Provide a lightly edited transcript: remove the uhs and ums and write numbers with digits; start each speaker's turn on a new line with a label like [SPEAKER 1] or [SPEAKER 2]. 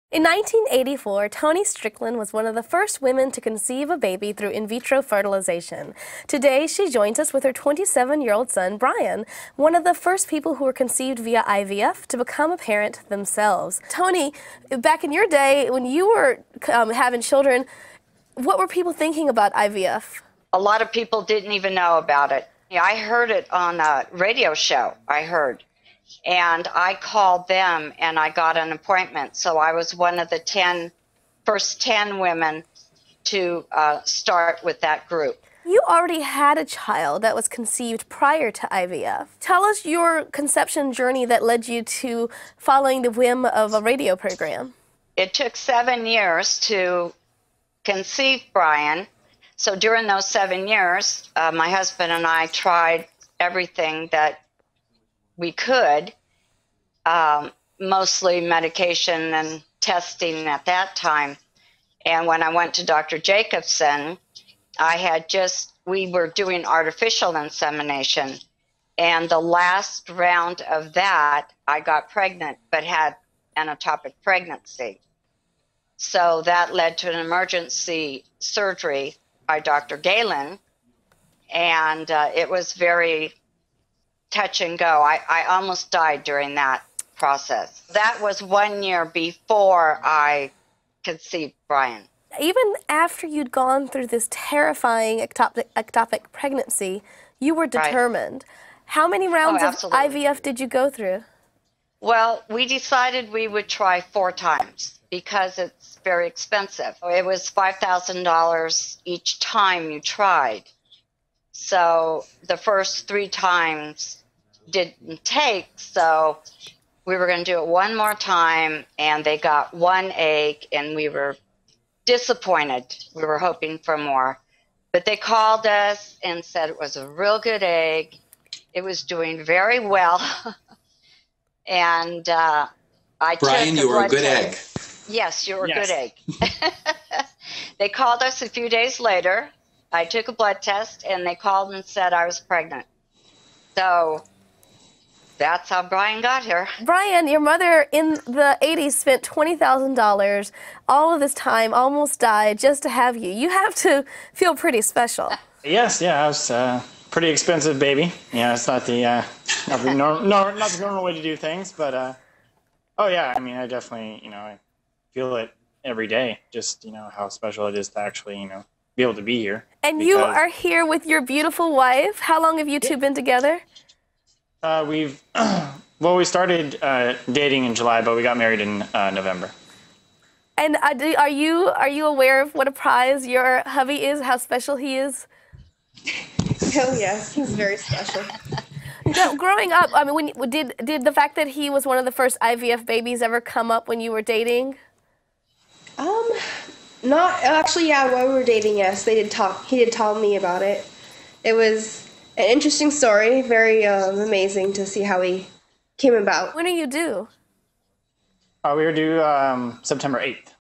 [SPEAKER 1] In 1984, Toni Strickland was one of the first women to conceive a baby through in vitro fertilization. Today, she joins us with her 27-year-old son, Brian, one of the first people who were conceived via IVF to become a parent themselves. Toni, back in your day, when you were having children, what were people thinking about IVF?
[SPEAKER 2] A lot of people didn't even know about it. I heard it on a radio show, and I called them and I got an appointment. So I was one of the first 10 women to start with that group.
[SPEAKER 1] You already had a child that was conceived prior to IVF. Tell us your conception journey that led you to following the whim of a radio program.
[SPEAKER 2] It took 7 years to conceive Brian. So during those 7 years, my husband and I tried everything that we could, mostly medication and testing at that time. And when I went to Dr. Jacobson, we were doing artificial insemination. And the last round of that, I got pregnant, but had an ectopic pregnancy. So that led to an emergency surgery by Dr. Galen. And it was very touch and go. I almost died during that process. That was 1 year before I conceived Brian.
[SPEAKER 1] Even after you'd gone through this terrifying ectopic pregnancy, you were determined. Right. How many rounds of IVF did you go through?
[SPEAKER 2] Well, we decided we would try 4 times because it's very expensive. It was $5,000 each time you tried. So the first 3 times didn't take, so we were going to do it one more time, and they got 1 egg, and we were disappointed. We were hoping for more. But they called us and said it was a real good egg. It was doing very well. And
[SPEAKER 3] Brian, you were a good egg.
[SPEAKER 2] Yes, you were a good egg. They called us a few days later. I took a blood test, and they called and said I was pregnant. So that's how Brian got here.
[SPEAKER 1] Brian, your mother in the 80s spent $20,000 all of this time, almost died just to have you. You have to feel pretty special.
[SPEAKER 4] Yes, yeah, I was a pretty expensive baby. Yeah, it's not the normal way to do things, but oh yeah, I mean, I definitely, I feel it every day. Just how special it is to actually, be able to be here.
[SPEAKER 1] And you are here with your beautiful wife. How long have you two been together?
[SPEAKER 4] We started dating in July, but we got married in November.
[SPEAKER 1] And are you aware of what a prize your hubby is, how special he is?
[SPEAKER 5] Oh yes, he's very special.
[SPEAKER 1] Now, growing up, I mean, did the fact that he was one of the first IVF babies ever come up when you were dating?
[SPEAKER 5] Not actually. Yeah, while we were dating, yes, they did talk. He did tell me about it. It was an interesting story, very amazing to see how he came about.
[SPEAKER 1] When are you due?
[SPEAKER 4] We were due September 8th.